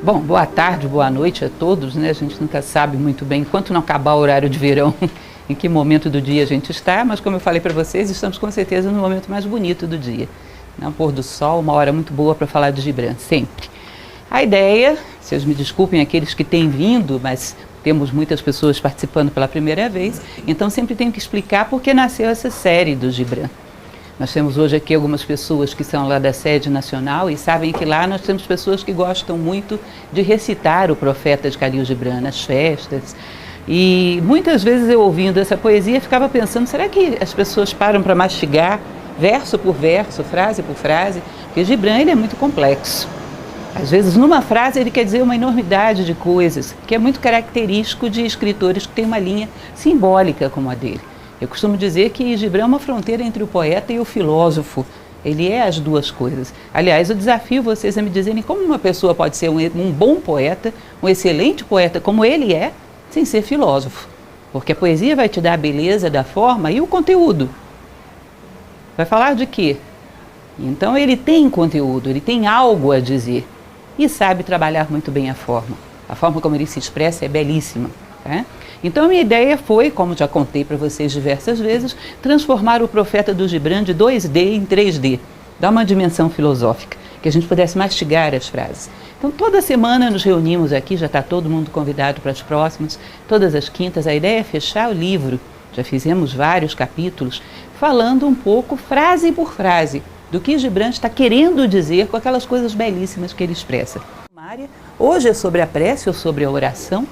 Bom, boa tarde, boa noite a todos, né? A gente nunca sabe muito bem, enquanto não acabar o horário de verão, em que momento do dia a gente está, mas como eu falei para vocês, estamos com certeza no momento mais bonito do dia. No pôr do sol, uma hora muito boa para falar de Gibran, sempre. A ideia, vocês me desculpem aqueles que têm vindo, mas temos muitas pessoas participando pela primeira vez, então sempre tenho que explicar por que nasceu essa série do Gibran. Nós temos hoje aqui algumas pessoas que são lá da sede nacional e sabem que lá nós temos pessoas que gostam muito de recitar o Profeta de Khalil Gibran nas festas. E muitas vezes eu ouvindo essa poesia ficava pensando, será que as pessoas param para mastigar verso por verso, frase por frase? Porque Gibran ele é muito complexo. Às vezes numa frase ele quer dizer uma enormidade de coisas, que é muito característico de escritores que têm uma linha simbólica como a dele. Eu costumo dizer que Gibran é uma fronteira entre o poeta e o filósofo. Ele é as duas coisas. Aliás, eu desafio vocês a me dizerem como uma pessoa pode ser um bom poeta, um excelente poeta, como ele é, sem ser filósofo. Porque a poesia vai te dar a beleza da forma e o conteúdo. Vai falar de quê? Então ele tem conteúdo, ele tem algo a dizer. E sabe trabalhar muito bem a forma. A forma como ele se expressa é belíssima. Tá? Então a minha ideia foi, como já contei para vocês diversas vezes, transformar o Profeta do Gibran de 2D em 3D, dar uma dimensão filosófica, que a gente pudesse mastigar as frases. Então toda semana nos reunimos aqui, já está todo mundo convidado para as próximas, todas as quintas, a ideia é fechar o livro, já fizemos vários capítulos, falando um pouco, frase por frase, do que Gibran está querendo dizer com aquelas coisas belíssimas que ele expressa. Hoje é sobre a prece ou sobre a oração.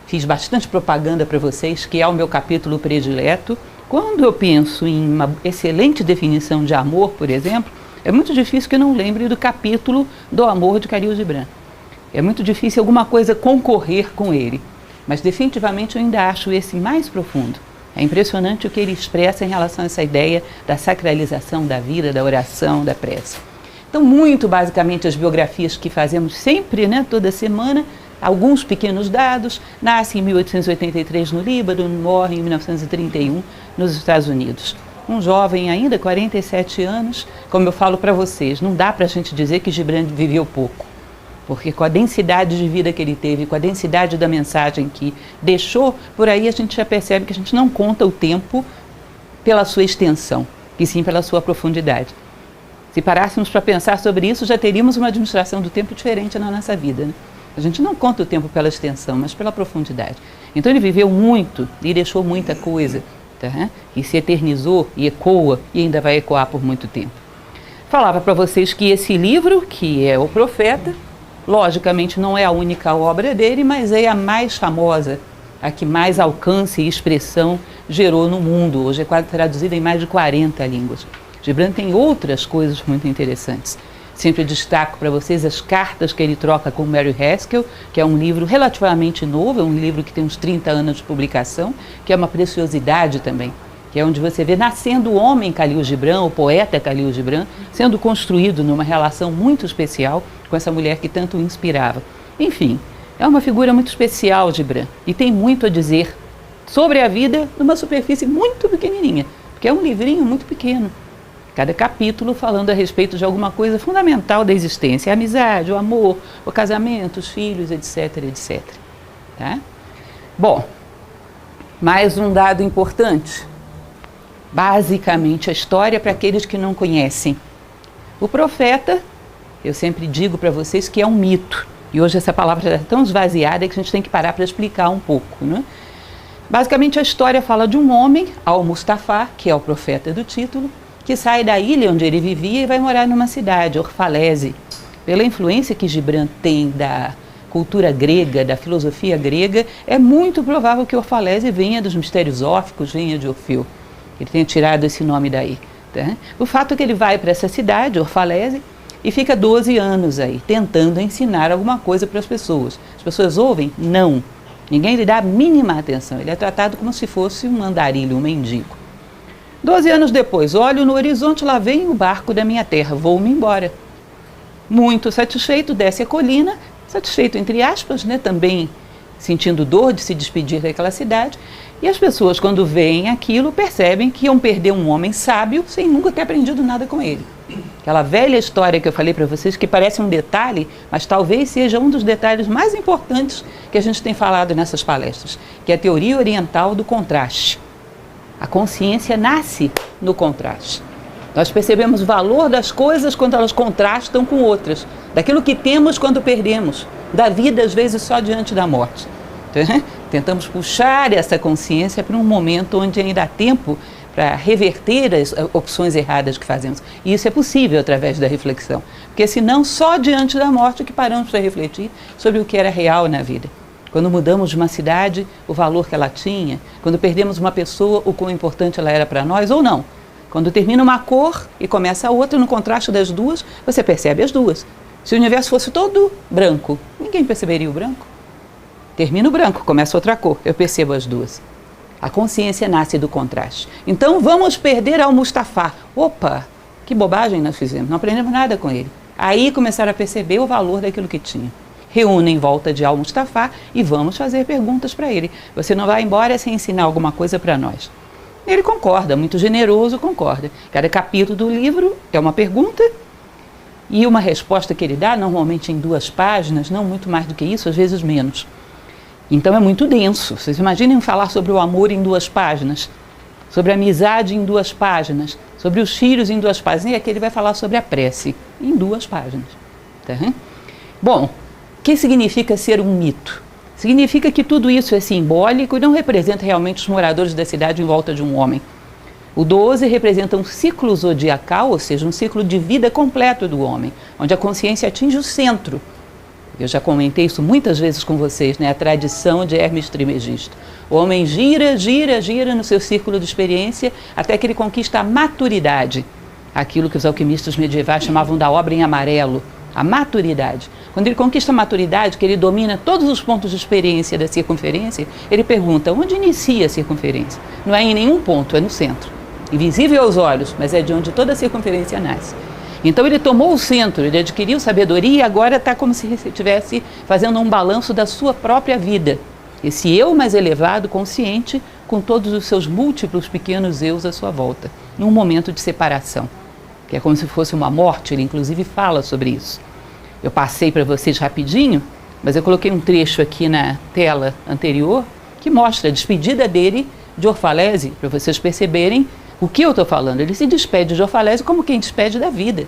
Fiz bastante propaganda para vocês, que é o meu capítulo predileto. Quando eu penso em uma excelente definição de amor, por exemplo, é muito difícil que eu não lembre do capítulo do amor de Khalil Gibran. É muito difícil alguma coisa concorrer com ele, mas definitivamente eu ainda acho esse mais profundo. É impressionante o que ele expressa em relação a essa ideia da sacralização da vida, da oração, da prece. Então, muito basicamente as biografias que fazemos sempre, né, toda semana, alguns pequenos dados. Nasce em 1883 no Líbano, morre em 1931 nos Estados Unidos. Um jovem ainda, 47 anos, como eu falo para vocês, não dá para a gente dizer que Gibran viveu pouco, porque com a densidade de vida que ele teve, com a densidade da mensagem que deixou, por aí a gente já percebe que a gente não conta o tempo pela sua extensão, e sim pela sua profundidade. Se parássemos para pensar sobre isso, já teríamos uma administração do tempo diferente na nossa vida, né? A gente não conta o tempo pela extensão, mas pela profundidade. Então ele viveu muito e deixou muita coisa, tá? E se eternizou e ecoa e ainda vai ecoar por muito tempo. Falava para vocês que esse livro, que é o Profeta, logicamente não é a única obra dele, mas é a mais famosa, a que mais alcance e expressão gerou no mundo. Hoje é quase traduzida em mais de 40 línguas. Gibran tem outras coisas muito interessantes. Sempre destaco para vocês as cartas que ele troca com Mary Haskell, que é um livro relativamente novo, é um livro que tem uns 30 anos de publicação, que é uma preciosidade também, que é onde você vê nascendo o homem Khalil Gibran, o poeta Khalil Gibran, sendo construído numa relação muito especial com essa mulher que tanto o inspirava. Enfim, é uma figura muito especial, Gibran, e tem muito a dizer sobre a vida numa superfície muito pequenininha, porque é um livrinho muito pequeno. Cada capítulo falando a respeito de alguma coisa fundamental da existência, a amizade, o amor, o casamento, os filhos, etc, etc. Tá? Bom, mais um dado importante. Basicamente, a história para aqueles que não conhecem. O Profeta, eu sempre digo para vocês que é um mito. E hoje essa palavra já está tão esvaziada que a gente tem que parar para explicar um pouco, né? Basicamente, a história fala de um homem, Al-Mustafa, que é o profeta do título, que sai da ilha onde ele vivia e vai morar numa cidade, Orfalese. Pela influência que Gibran tem da cultura grega, da filosofia grega, é muito provável que Orfalese venha dos mistérios órficos, venha de Orfeu. Ele tenha tirado esse nome daí. Tá? O fato é que ele vai para essa cidade, Orfalese, e fica 12 anos aí, tentando ensinar alguma coisa para as pessoas. As pessoas ouvem? Não. Ninguém lhe dá a mínima atenção. Ele é tratado como se fosse um andarilho, um mendigo. 12 anos depois, olho no horizonte, lá vem o barco da minha terra, vou-me embora. Muito satisfeito, desce a colina, satisfeito entre aspas, né, também sentindo dor de se despedir daquela cidade, E as pessoas, quando veem aquilo, percebem que iam perder um homem sábio sem nunca ter aprendido nada com ele. Aquela velha história que eu falei para vocês, que parece um detalhe, mas talvez seja um dos detalhes mais importantes que a gente tem falado nessas palestras, que é a teoria oriental do contraste. A consciência nasce no contraste. Nós percebemos o valor das coisas quando elas contrastam com outras, daquilo que temos quando perdemos, da vida às vezes só diante da morte. Tentamos puxar essa consciência para um momento onde ainda há tempo para reverter as opções erradas que fazemos. E isso é possível através da reflexão, porque senão só diante da morte que paramos para refletir sobre o que era real na vida. Quando mudamos de uma cidade, o valor que ela tinha, quando perdemos uma pessoa, o quão importante ela era para nós ou não. Quando termina uma cor e começa a outra, no contraste das duas, você percebe as duas. Se o universo fosse todo branco, ninguém perceberia o branco. Termina o branco, começa outra cor, eu percebo as duas. A consciência nasce do contraste. Então vamos perder Al-Mustafá. Opa, que bobagem nós fizemos, não aprendemos nada com ele. Aí começaram a perceber o valor daquilo que tinha. Reúnem em volta de Al-Mustafá e vamos fazer perguntas para ele. Você não vai embora sem ensinar alguma coisa para nós. Ele concorda, muito generoso, concorda. Cada capítulo do livro é uma pergunta e uma resposta que ele dá, normalmente em 2 páginas, não muito mais do que isso, às vezes menos. Então é muito denso. Vocês imaginem falar sobre o amor em 2 páginas, sobre a amizade em 2 páginas, sobre os filhos em 2 páginas. E aqui ele vai falar sobre a prece em 2 páginas. Tá? Bom, o que significa ser um mito? Significa que tudo isso é simbólico e não representa realmente os moradores da cidade em volta de um homem. O 12 representa um ciclo zodiacal, ou seja, um ciclo de vida completo do homem, onde a consciência atinge o centro. Eu já comentei isso muitas vezes com vocês, né? A tradição de Hermes Trismegisto. O homem gira, gira, gira no seu círculo de experiência até que ele conquista a maturidade. Aquilo que os alquimistas medievais chamavam da obra em amarelo, a maturidade. Quando ele conquista a maturidade, que ele domina todos os pontos de experiência da circunferência, ele pergunta, onde inicia a circunferência? Não é em nenhum ponto, é no centro. Invisível aos olhos, mas é de onde toda a circunferência nasce. Então ele tomou o centro, ele adquiriu sabedoria e agora está como se estivesse fazendo um balanço da sua própria vida. Esse eu mais elevado, consciente, com todos os seus múltiplos pequenos eus à sua volta, num momento de separação, que é como se fosse uma morte, ele inclusive fala sobre isso. Eu passei para vocês rapidinho, mas eu coloquei um trecho aqui na tela anterior que mostra a despedida dele de Orfalese, para vocês perceberem o que eu estou falando. Ele se despede de Orfalese como quem despede da vida.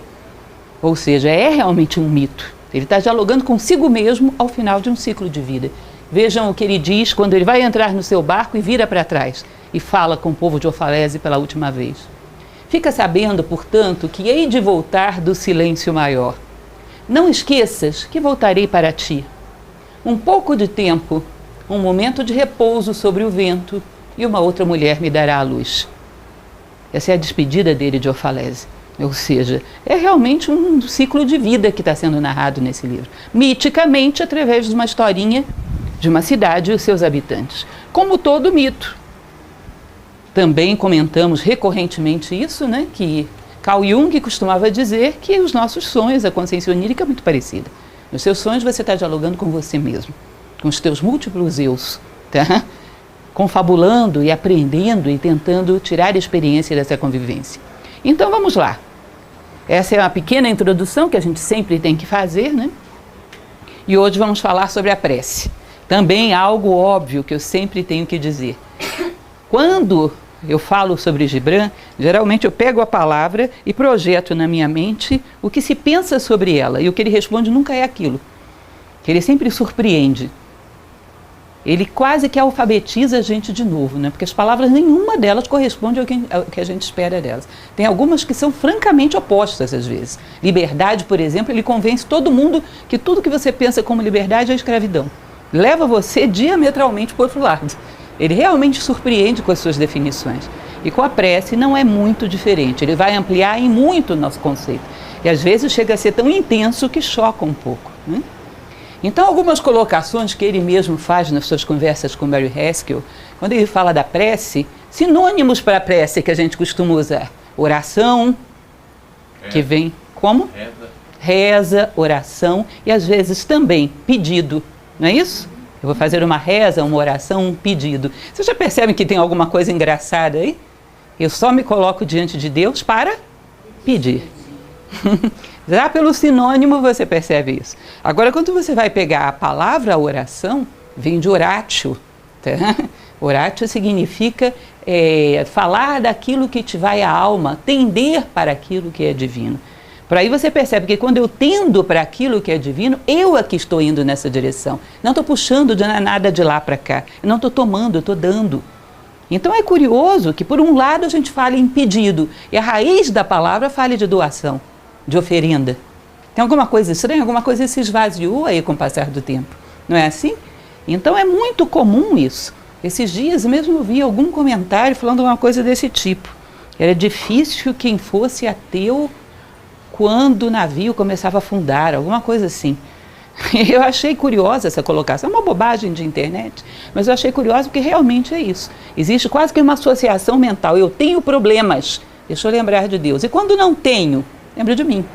Ou seja, é realmente um mito. Ele está dialogando consigo mesmo ao final de um ciclo de vida. Vejam o que ele diz quando ele vai entrar no seu barco e vira para trás e fala com o povo de Orfalese pela última vez. Fica sabendo, portanto, que hei de voltar do silêncio maior. Não esqueças que voltarei para ti. Um pouco de tempo, um momento de repouso sobre o vento e uma outra mulher me dará a luz. Essa é a despedida dele de Orfalese. Ou seja, é realmente um ciclo de vida que está sendo narrado nesse livro. Miticamente, através de uma historinha de uma cidade e os seus habitantes. Como todo mito. Também comentamos recorrentemente isso, né? Que Carl Jung costumava dizer que os nossos sonhos, a consciência onírica é muito parecida. Nos seus sonhos você está dialogando com você mesmo, com os teus múltiplos eus, tá? Confabulando e aprendendo e tentando tirar a experiência dessa convivência. Então vamos lá. Essa é uma pequena introdução que a gente sempre tem que fazer, né? E hoje vamos falar sobre a prece. Também algo óbvio que eu sempre tenho que dizer. Quando eu falo sobre Gibran, geralmente eu pego a palavra e projeto na minha mente o que se pensa sobre ela. E o que ele responde nunca é aquilo. Ele sempre surpreende. Ele quase que alfabetiza a gente de novo, né? Porque as palavras, nenhuma delas corresponde ao que a gente espera delas. Tem algumas que são francamente opostas às vezes. Liberdade, por exemplo, ele convence todo mundo que tudo que você pensa como liberdade é escravidão. Leva você diametralmente para o outro lado. Ele realmente surpreende com as suas definições. E com a prece não é muito diferente. Ele vai ampliar em muito o nosso conceito. E às vezes chega a ser tão intenso que choca um pouco, né? Então, algumas colocações que ele mesmo faz nas suas conversas com Mary Haskell, quando ele fala da prece, sinônimos para a prece que a gente costuma usar. Oração, que vem como? Reza, oração e às vezes também pedido, não é isso? Eu vou fazer uma reza, uma oração, um pedido. Vocês já percebem que tem alguma coisa engraçada aí? Eu só me coloco diante de Deus para pedir. Já pelo sinônimo você percebe isso. Agora, quando você vai pegar a palavra oração, vem de oratio. Tá? Oratio significa falar daquilo que te vai à alma, tender para aquilo que é divino. Por aí você percebe que quando eu tendo para aquilo que é divino, eu aqui estou indo nessa direção. Não estou puxando nada de lá para cá. Eu não estou tomando, eu estou dando. Então é curioso que por um lado a gente fala em pedido e a raiz da palavra fale de doação, de oferenda. Tem alguma coisa estranha? Alguma coisa se esvaziou aí com o passar do tempo. Não é assim? Então é muito comum isso. Esses dias mesmo eu vi algum comentário falando uma coisa desse tipo. Era difícil quem fosse ateu quando o navio começava a afundar, alguma coisa assim. Eu achei curiosa essa colocação, é uma bobagem de internet, mas eu achei curiosa porque realmente é isso. Existe quase que uma associação mental. Eu tenho problemas, deixa eu lembrar de Deus. E quando não tenho, lembra de mim.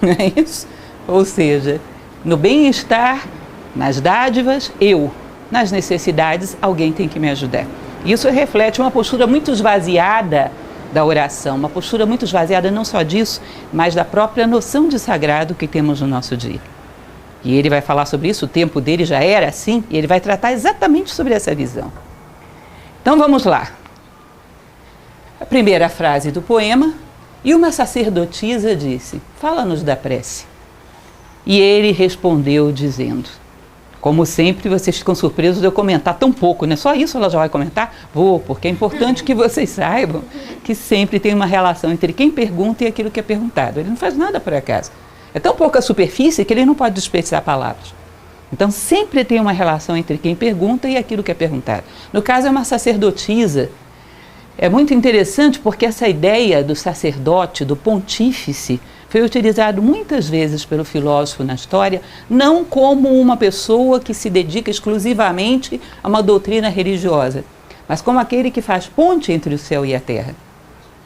Não é isso? Ou seja, no bem-estar, nas dádivas, eu. Nas necessidades, alguém tem que me ajudar. Isso reflete uma postura muito esvaziada da oração, uma postura muito esvaziada não só disso, mas da própria noção de sagrado que temos no nosso dia. E ele vai falar sobre isso, o tempo dele já era assim, e ele vai tratar exatamente sobre essa visão. Então vamos lá. A primeira frase do poema: e uma sacerdotisa disse, fala-nos da prece. E ele respondeu dizendo, como sempre vocês ficam surpresos de eu comentar tão pouco, né? Só isso ela já vai comentar? Vou, porque é importante que vocês saibam que sempre tem uma relação entre quem pergunta e aquilo que é perguntado. Ele não faz nada por acaso. É tão pouca superfície que ele não pode desperdiçar palavras. Então sempre tem uma relação entre quem pergunta e aquilo que é perguntado. No caso é uma sacerdotisa. É muito interessante porque essa ideia do sacerdote, do pontífice, foi utilizado muitas vezes pelo filósofo na história, não como uma pessoa que se dedica exclusivamente a uma doutrina religiosa, mas como aquele que faz ponte entre o céu e a terra.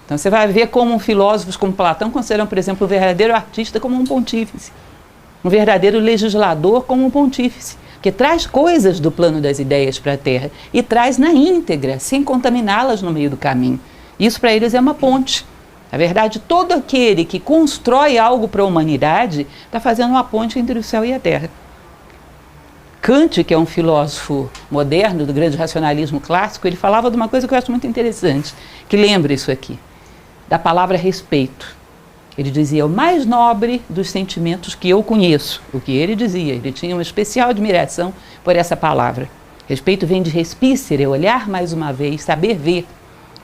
Então você vai ver como filósofos como Platão consideram, por exemplo, o verdadeiro artista como um pontífice, um verdadeiro legislador como um pontífice, que traz coisas do plano das ideias para a terra e traz na íntegra, sem contaminá-las no meio do caminho. Isso para eles é uma ponte. Na verdade, todo aquele que constrói algo para a humanidade está fazendo uma ponte entre o céu e a terra. Kant, que é um filósofo moderno do grande racionalismo clássico, ele falava de uma coisa que eu acho muito interessante, que lembra isso aqui, da palavra respeito. Ele dizia, o mais nobre dos sentimentos que eu conheço, o que ele dizia, ele tinha uma especial admiração por essa palavra. Respeito vem de respicere, olhar mais uma vez, saber ver.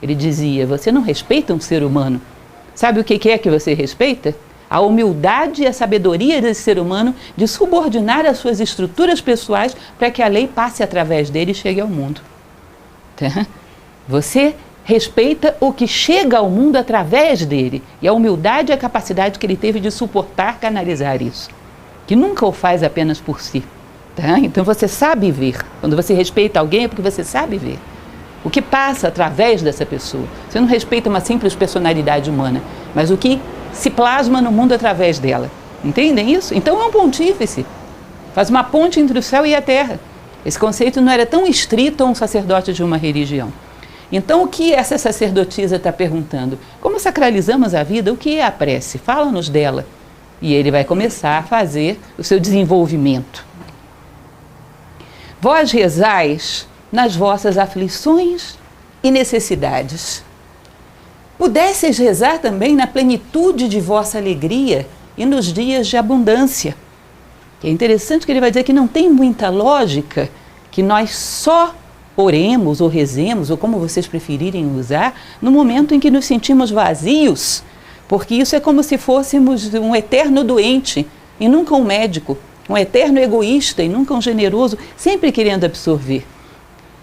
Ele dizia, você não respeita um ser humano. Sabe o que é que você respeita? A humildade e a sabedoria desse ser humano de subordinar as suas estruturas pessoais para que a lei passe através dele e chegue ao mundo. Tá? Você respeita o que chega ao mundo através dele. E a humildade e a capacidade que ele teve de suportar, canalizar isso. Que nunca o faz apenas por si. Tá? Então você sabe ver. Quando você respeita alguém é porque você sabe ver. O que passa através dessa pessoa. Você não respeita uma simples personalidade humana, mas o que se plasma no mundo através dela. Entendem isso? Então é um pontífice. Faz uma ponte entre o céu e a terra. Esse conceito não era tão estrito a um sacerdote de uma religião. Então o que essa sacerdotisa está perguntando? Como sacralizamos a vida? O que é a prece? Fala-nos dela. E ele vai começar a fazer o seu desenvolvimento. Vós rezais nas vossas aflições e necessidades. Pudesseis rezar também na plenitude de vossa alegria e nos dias de abundância. É interessante que ele vai dizer que não tem muita lógica que nós só oremos ou rezemos, ou como vocês preferirem usar, no momento em que nos sentimos vazios, porque isso é como se fôssemos um eterno doente e nunca um médico, um eterno egoísta e nunca um generoso, sempre querendo absorver.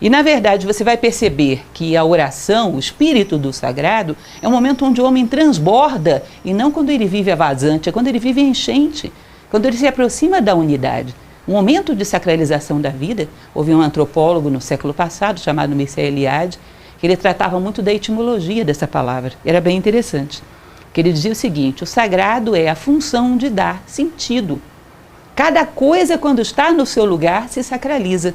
E, na verdade, você vai perceber que a oração, o espírito do sagrado, é um momento onde o homem transborda, e não quando ele vive a vazante, é quando ele vive enchente, quando ele se aproxima da unidade. Um momento de sacralização da vida. Houve um antropólogo no século passado, chamado Mircea Eliade, que ele tratava muito da etimologia dessa palavra. Era bem interessante. Que ele dizia o seguinte, o sagrado é a função de dar sentido. Cada coisa, quando está no seu lugar, se sacraliza.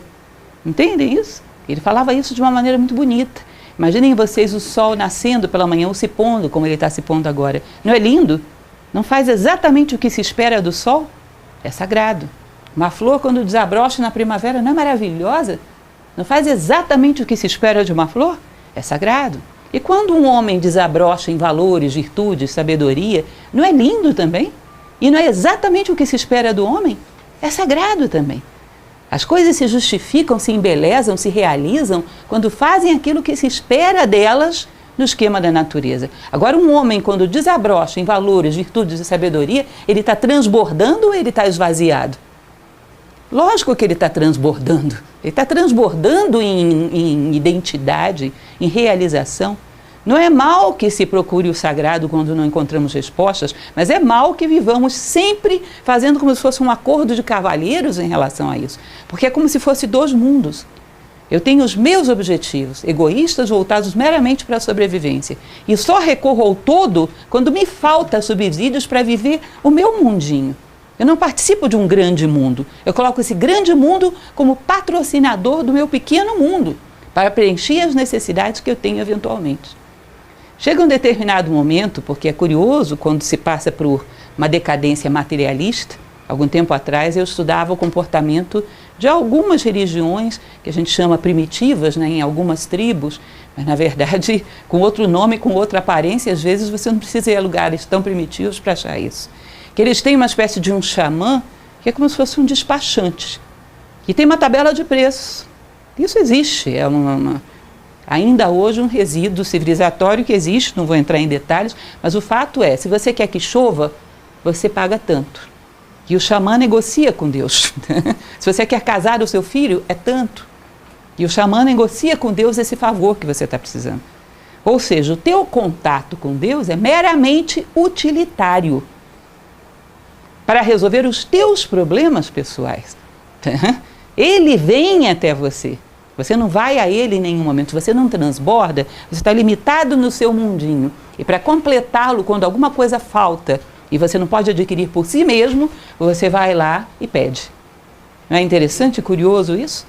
Entendem isso? Ele falava isso de uma maneira muito bonita. Imaginem vocês o sol nascendo pela manhã ou se pondo, como ele está se pondo agora. Não é lindo? Não faz exatamente o que se espera do sol? É sagrado. Uma flor, quando desabrocha na primavera, não é maravilhosa? Não faz exatamente o que se espera de uma flor? É sagrado. E quando um homem desabrocha em valores, virtudes, sabedoria, não é lindo também? E não é exatamente o que se espera do homem? É sagrado também. As coisas se justificam, se embelezam, se realizam quando fazem aquilo que se espera delas no esquema da natureza. Agora, um homem, quando desabrocha em valores, virtudes e sabedoria, ele está transbordando ou ele está esvaziado? Lógico que ele está transbordando. Ele está transbordando em identidade, em realização. Não é mal que se procure o sagrado quando não encontramos respostas, mas é mal que vivamos sempre fazendo como se fosse um acordo de cavalheiros em relação a isso. Porque é como se fosse dois mundos. Eu tenho os meus objetivos, egoístas, voltados meramente para a sobrevivência. E só recorro ao todo quando me falta subsídios para viver o meu mundinho. Eu não participo de um grande mundo. Eu coloco esse grande mundo como patrocinador do meu pequeno mundo, para preencher as necessidades que eu tenho eventualmente. Chega um determinado momento, porque é curioso quando se passa por uma decadência materialista. Algum tempo atrás eu estudava o comportamento de algumas religiões, que a gente chama primitivas, né, em algumas tribos, mas na verdade com outro nome, com outra aparência, às vezes você não precisa ir a lugares tão primitivos para achar isso. Que eles têm uma espécie de um xamã, que é como se fosse um despachante, que tem uma tabela de preços. Isso existe, é ainda hoje um resíduo civilizatório que existe, não vou entrar em detalhes, mas o fato é, se você quer que chova, você paga tanto. E o xamã negocia com Deus. Se você quer casar o seu filho, é tanto. E o xamã negocia com Deus esse favor que você está precisando. Ou seja, o teu contato com Deus é meramente utilitário para resolver os teus problemas pessoais. Ele vem até você. Você não vai a ele em nenhum momento, você não transborda, você está limitado no seu mundinho. E para completá-lo, quando alguma coisa falta e você não pode adquirir por si mesmo, você vai lá e pede. Não é interessante e curioso isso?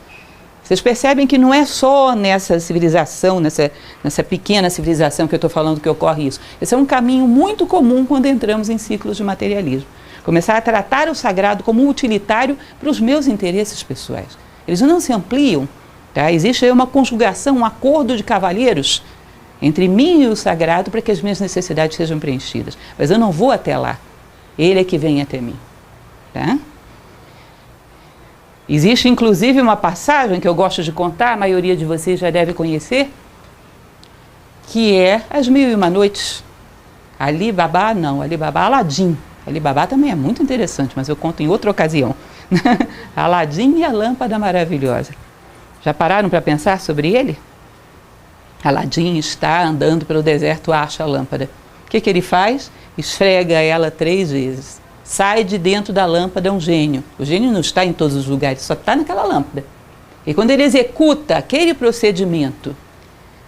Vocês percebem que não é só nessa civilização, nessa pequena civilização que eu estou falando que ocorre isso. Esse é um caminho muito comum quando entramos em ciclos de materialismo. Começar a tratar o sagrado como utilitário para os meus interesses pessoais. Eles não se ampliam. Tá? Existe aí uma conjugação, um acordo de cavalheiros entre mim e o sagrado para que as minhas necessidades sejam preenchidas. Mas eu não vou até lá. Ele é que vem até mim. Tá? Existe inclusive uma passagem que eu gosto de contar, a maioria de vocês já deve conhecer, que é As Mil e Uma Noites. Ali Baba, Aladim. Ali Baba também é muito interessante, mas eu conto em outra ocasião. Aladim e a Lâmpada Maravilhosa. Já pararam para pensar sobre ele? Aladim está andando pelo deserto, acha a lâmpada. O que ele faz? Esfrega ela 3 vezes. Sai de dentro da lâmpada um gênio. O gênio não está em todos os lugares, só está naquela lâmpada. E quando ele executa aquele procedimento,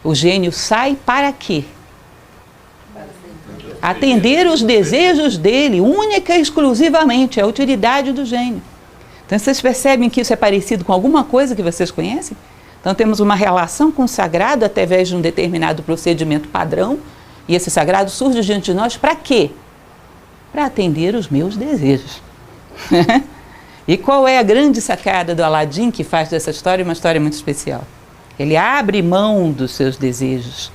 o gênio sai para quê? Atender os desejos dele, única e exclusivamente, a utilidade do gênio. Então vocês percebem que isso é parecido com alguma coisa que vocês conhecem? Então temos uma relação com o sagrado através de um determinado procedimento padrão, e esse sagrado surge diante de nós para quê? Para atender os meus desejos. E qual é a grande sacada do Aladim que faz dessa história uma história muito especial? Ele abre mão dos seus desejos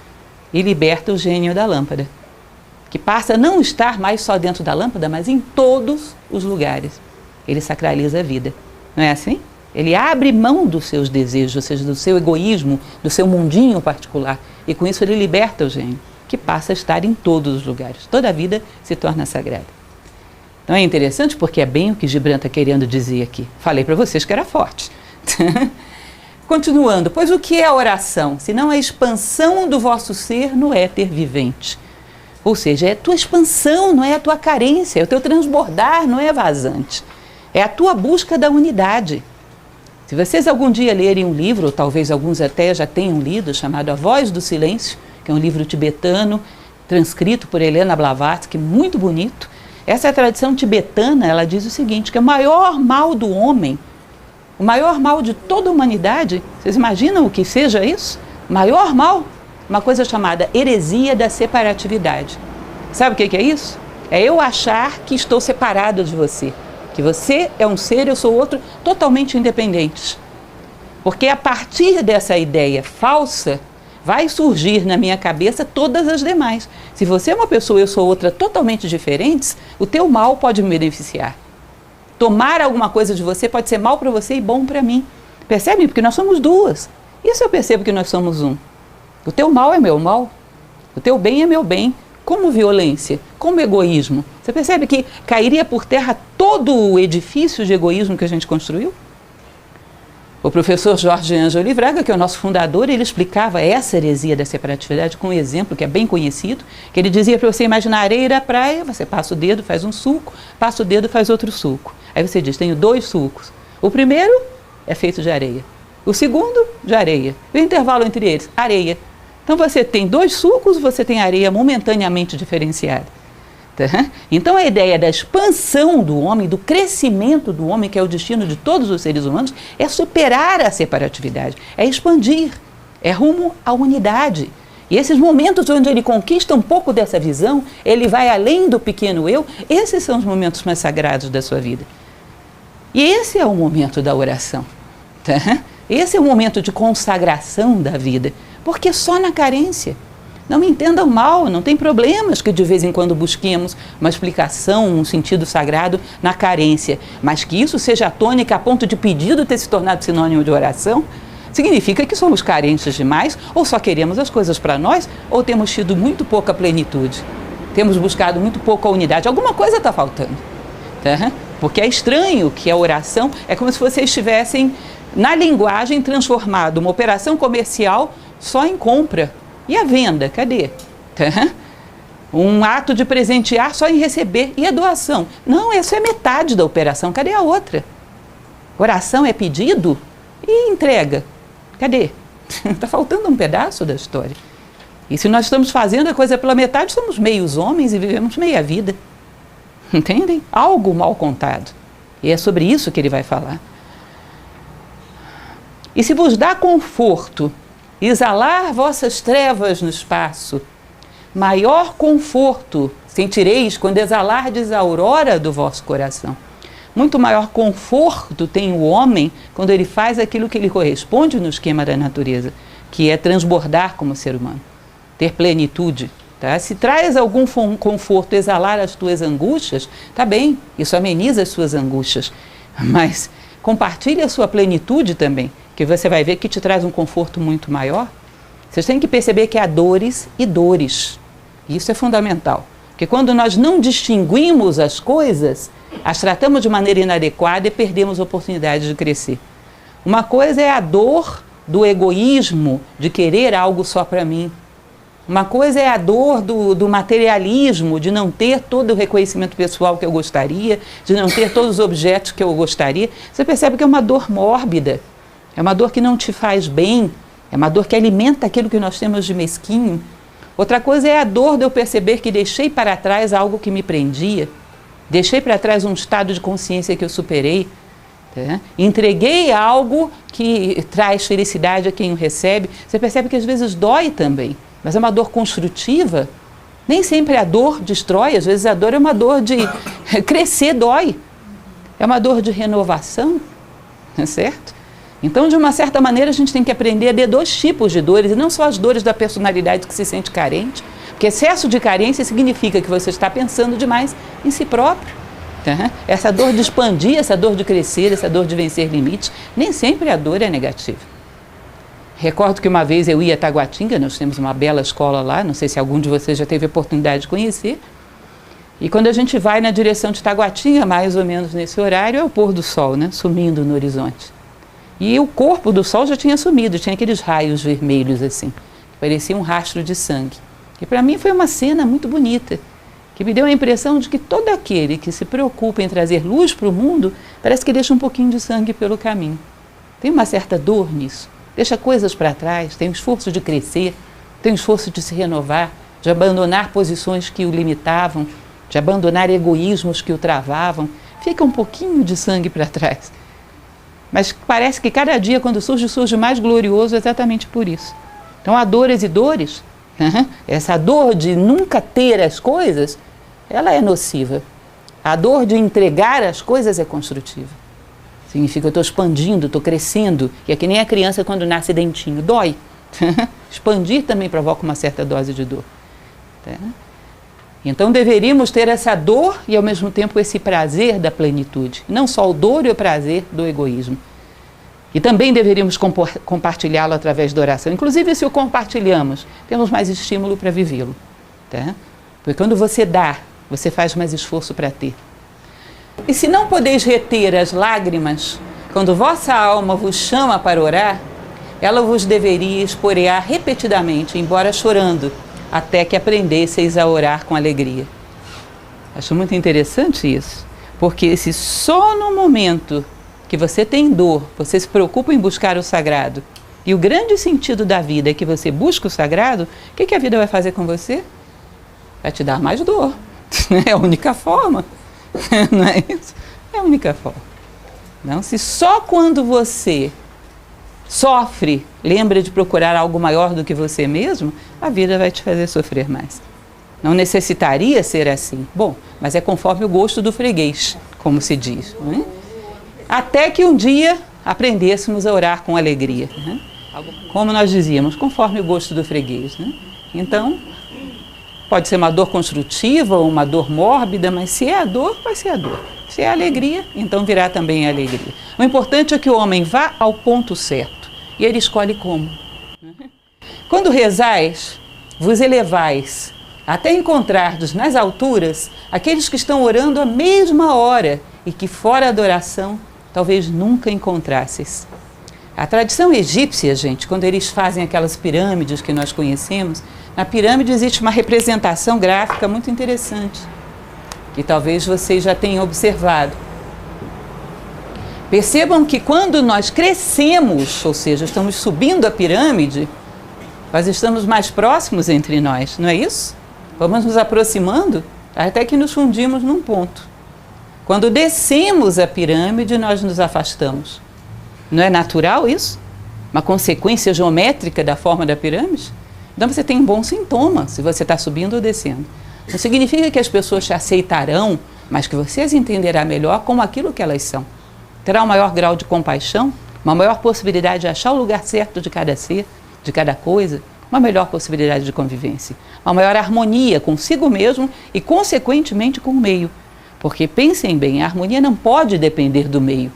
e liberta o gênio da lâmpada, que passa a não estar mais só dentro da lâmpada, mas em todos os lugares. Ele sacraliza a vida. Não é assim? Ele abre mão dos seus desejos, ou seja, do seu egoísmo, do seu mundinho particular. E com isso ele liberta o gênio, que passa a estar em todos os lugares. Toda a vida se torna sagrada. Então é interessante porque é bem o que Gibran está querendo dizer aqui. Falei para vocês que era forte. Continuando, pois o que é a oração? Senão a expansão do vosso ser no éter vivente. Ou seja, é a tua expansão, não é a tua carência, é o teu transbordar, não é vazante. É a tua busca da unidade. Se vocês algum dia lerem um livro, ou talvez alguns até já tenham lido, chamado A Voz do Silêncio, que é um livro tibetano, transcrito por Helena Blavatsky, muito bonito. Essa tradição tibetana, ela diz o seguinte, que o maior mal do homem, O maior mal de toda a humanidade, vocês imaginam o que seja isso? Maior mal? Uma coisa chamada heresia da separatividade. Sabe o que é isso? É eu achar que estou separado de você. Que você é um ser, eu sou outro, totalmente independentes. Porque a partir dessa ideia falsa, vai surgir na minha cabeça todas as demais. Se você é uma pessoa e eu sou outra totalmente diferentes, o teu mal pode me beneficiar. Tomar alguma coisa de você pode ser mal para você e bom para mim. Percebe? Porque nós somos duas. Isso eu percebo que nós somos um. O teu mal é meu mal. O teu bem é meu bem. Como violência, como egoísmo. Você percebe que cairia por terra todo o edifício de egoísmo que a gente construiu? O professor Jorge Ângelo Braga, que é o nosso fundador, ele explicava essa heresia da separatividade com um exemplo que é bem conhecido, que ele dizia para você imaginar a areia da praia, você passa o dedo, faz um suco, passa o dedo, faz outro suco. Aí você diz, tenho 2 sucos. O primeiro é feito de areia. O segundo, de areia. E o intervalo entre eles, areia. Então você tem 2 sucos, você tem areia momentaneamente diferenciada. Tá? Então a ideia da expansão do homem, do crescimento do homem, que é o destino de todos os seres humanos, é superar a separatividade, é expandir, é rumo à unidade. E esses momentos onde ele conquista um pouco dessa visão, ele vai além do pequeno eu, esses são os momentos mais sagrados da sua vida. E esse é o momento da oração. Tá? Esse é o momento de consagração da vida. Porque só na carência. Não me entendam mal, não tem problemas que de vez em quando busquemos uma explicação, um sentido sagrado na carência. Mas que isso seja a tônica a ponto de pedido ter se tornado sinônimo de oração, significa que somos carentes demais, ou só queremos as coisas para nós, ou temos tido muito pouca plenitude. Temos buscado muito pouco a unidade. Alguma coisa está faltando. Tá? Porque é estranho que a oração é como se vocês estivessem, na linguagem, transformado uma operação comercial só em compra. E a venda, cadê? Um ato de presentear só em receber. E a doação? Não, essa é metade da operação. Cadê a outra? Oração é pedido e entrega. Cadê? Está faltando um pedaço da história. E se nós estamos fazendo a coisa pela metade, somos meios homens e vivemos meia vida. Entendem? Algo mal contado. E é sobre isso que ele vai falar. E se vos dá conforto exalar vossas trevas no espaço, maior conforto sentireis quando exalardes a aurora do vosso coração. Muito maior conforto tem o homem quando ele faz aquilo que lhe corresponde no esquema da natureza, que é transbordar como ser humano, ter plenitude. Tá? Se traz algum conforto exalar as tuas angústias, tá bem, isso ameniza as suas angústias, mas compartilhe a sua plenitude também, que você vai ver que te traz um conforto muito maior. Vocês têm que perceber que há dores e dores. Isso é fundamental. Porque quando nós não distinguimos as coisas, as tratamos de maneira inadequada e perdemos a oportunidade de crescer. Uma coisa é a dor do egoísmo, de querer algo só para mim. Uma coisa é a dor do materialismo, de não ter todo o reconhecimento pessoal que eu gostaria, de não ter todos os objetos que eu gostaria. Você percebe que é uma dor mórbida. É uma dor que não te faz bem, é uma dor que alimenta aquilo que nós temos de mesquinho. Outra coisa é a dor de eu perceber que deixei para trás algo que me prendia, deixei para trás um estado de consciência que eu superei, tá? Entreguei algo que traz felicidade a quem o recebe. Você percebe que às vezes dói também, mas é uma dor construtiva. Nem sempre a dor destrói, às vezes a dor é uma dor de crescer, dói. É uma dor de renovação, não é certo? Então, de uma certa maneira, a gente tem que aprender a ter 2 tipos de dores, e não só as dores da personalidade que se sente carente, porque excesso de carência significa que você está pensando demais em si próprio. Tá? Essa dor de expandir, essa dor de crescer, essa dor de vencer limites, nem sempre a dor é negativa. Recordo que uma vez eu ia a Taguatinga, nós temos uma bela escola lá, não sei se algum de vocês já teve a oportunidade de conhecer, e quando a gente vai na direção de Taguatinga, mais ou menos nesse horário, é o pôr do sol, né? Sumindo no horizonte. E o corpo do sol já tinha sumido, tinha aqueles raios vermelhos assim, que parecia um rastro de sangue. E para mim foi uma cena muito bonita, que me deu a impressão de que todo aquele que se preocupa em trazer luz para o mundo, parece que deixa um pouquinho de sangue pelo caminho. Tem uma certa dor nisso, deixa coisas para trás, tem o esforço de crescer, tem o esforço de se renovar, de abandonar posições que o limitavam, de abandonar egoísmos que o travavam, fica um pouquinho de sangue para trás. Mas parece que cada dia, quando surge, surge mais glorioso exatamente por isso. Então há dores e dores. Essa dor de nunca ter as coisas, ela é nociva. A dor de entregar as coisas é construtiva. Significa que eu estou expandindo, estou crescendo. E é que nem a criança quando nasce dentinho, dói. Expandir também provoca uma certa dose de dor. Então deveríamos ter essa dor e ao mesmo tempo esse prazer da plenitude. Não só o dor e o prazer do egoísmo. E também deveríamos compartilhá-lo através da oração. Inclusive, se o compartilhamos, temos mais estímulo para vivê-lo. Porque quando você dá, você faz mais esforço para ter. E se não podeis reter as lágrimas, quando vossa alma vos chama para orar, ela vos deveria esporear repetidamente, embora chorando, até que aprendesseis a orar com alegria. Acho muito interessante isso, porque se só no momento que você tem dor, você se preocupa em buscar o sagrado, e o grande sentido da vida é que você busca o sagrado, o que a vida vai fazer com você? Vai te dar mais dor. É a única forma. Não é isso? É a única forma. Não, se só quando você sofre, lembra de procurar algo maior do que você mesmo, a vida vai te fazer sofrer mais. Não necessitaria ser assim. Bom, mas é conforme o gosto do freguês, como se diz. Não é? Até que um dia aprendêssemos a orar com alegria. Né? Como nós dizíamos, conforme o gosto do freguês. Né? Então, pode ser uma dor construtiva ou uma dor mórbida, mas se é a dor, vai ser a dor. Se é a alegria, então virá também a alegria. O importante é que o homem vá ao ponto certo. E ele escolhe como. Quando rezais, vos elevais, até encontrardes nas alturas aqueles que estão orando a mesma hora e que fora da oração talvez nunca encontrasseis. A tradição egípcia, gente, quando eles fazem aquelas pirâmides que nós conhecemos, na pirâmide existe uma representação gráfica muito interessante, que talvez vocês já tenham observado. Percebam que quando nós crescemos, ou seja, estamos subindo a pirâmide, nós estamos mais próximos entre nós, não é isso? Vamos nos aproximando até que nos fundimos num ponto. Quando descemos a pirâmide, nós nos afastamos. Não é natural isso? Uma consequência geométrica da forma da pirâmide? Então você tem um bom sintoma se você está subindo ou descendo. Não significa que as pessoas te aceitarão, mas que você as entenderá melhor como aquilo que elas são. Terá um maior grau de compaixão, uma maior possibilidade de achar o lugar certo de cada ser, de cada coisa, uma melhor possibilidade de convivência, uma maior harmonia consigo mesmo e, consequentemente, com o meio. Porque, pensem bem, a harmonia não pode depender do meio.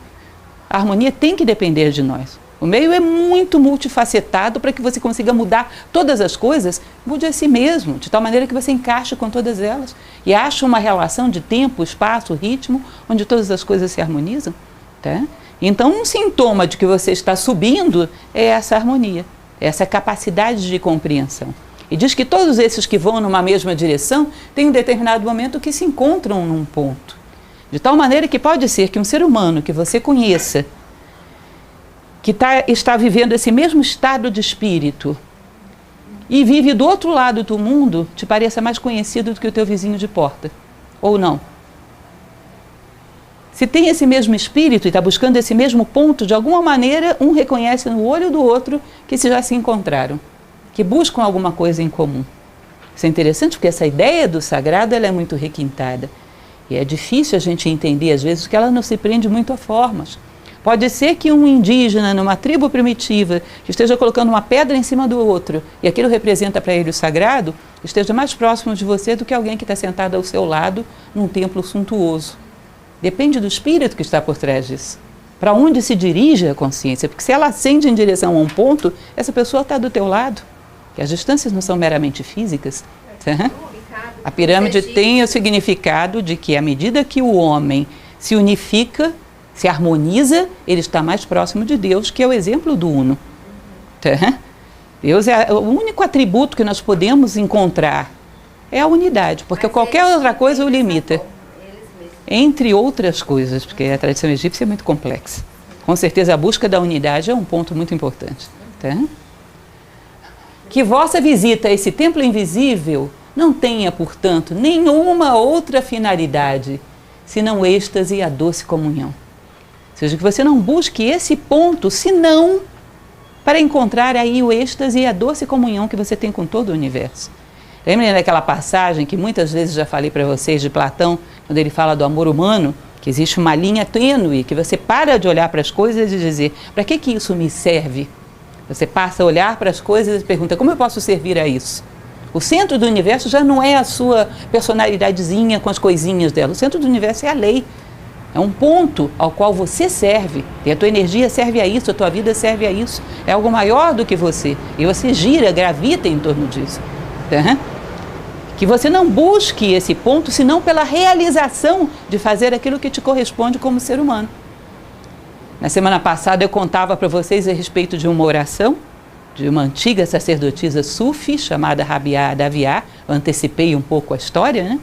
A harmonia tem que depender de nós. O meio é muito multifacetado para que você consiga mudar todas as coisas, mude a si mesmo, de tal maneira que você encaixe com todas elas e ache uma relação de tempo, espaço, ritmo, onde todas as coisas se harmonizam. Tá? Então, um sintoma de que você está subindo é essa harmonia, essa capacidade de compreensão. E diz que todos esses que vão numa mesma direção têm um determinado momento que se encontram num ponto. De tal maneira que pode ser que um ser humano que você conheça, que está vivendo esse mesmo estado de espírito e vive do outro lado do mundo, te pareça mais conhecido do que o teu vizinho de porta. Ou não? Se tem esse mesmo espírito e está buscando esse mesmo ponto, de alguma maneira, um reconhece no olho do outro que já se encontraram, que buscam alguma coisa em comum. Isso é interessante porque essa ideia do sagrado ela é muito requintada. E é difícil a gente entender, às vezes, que ela não se prende muito a formas. Pode ser que um indígena, numa tribo primitiva, que esteja colocando uma pedra em cima do outro, e aquilo representa para ele o sagrado, esteja mais próximo de você do que alguém que está sentado ao seu lado num templo suntuoso. Depende do espírito que está por trás disso. Para onde se dirige a consciência? Porque se ela ascende em direção a um ponto, essa pessoa está do teu lado. Que as distâncias não são meramente físicas. Tá? A pirâmide tem o significado de que à medida que o homem se unifica, se harmoniza, ele está mais próximo de Deus, que é o exemplo do Uno. Tá? Deus é o único atributo que nós podemos encontrar, é a unidade, porque qualquer outra coisa o limita. Entre outras coisas, porque a tradição egípcia é muito complexa. Com certeza a busca da unidade é um ponto muito importante. Tá? Que vossa visita a esse templo invisível não tenha, portanto, nenhuma outra finalidade, senão êxtase e a doce comunhão. seja, que você não busque esse ponto, senão para encontrar aí o êxtase e a doce comunhão que você tem com todo o universo. Lembrem daquela passagem que muitas vezes já falei para vocês de Platão, quando ele fala do amor humano, que existe uma linha tênue, que você para de olhar para as coisas e dizer, para que isso me serve? Você passa a olhar para as coisas e pergunta, como eu posso servir a isso? O centro do universo já não é a sua personalidadezinha com as coisinhas dela, o centro do universo é a lei. É um ponto ao qual você serve, e a tua energia serve a isso, a tua vida serve a isso. É algo maior do que você, e você gira, gravita em torno disso. Tá? Que você não busque esse ponto, senão pela realização de fazer aquilo que te corresponde como ser humano. Na semana passada eu contava para vocês a respeito de uma oração, de uma antiga sacerdotisa sufi, chamada Rabia Adawiya. Eu antecipei um pouco a história, né?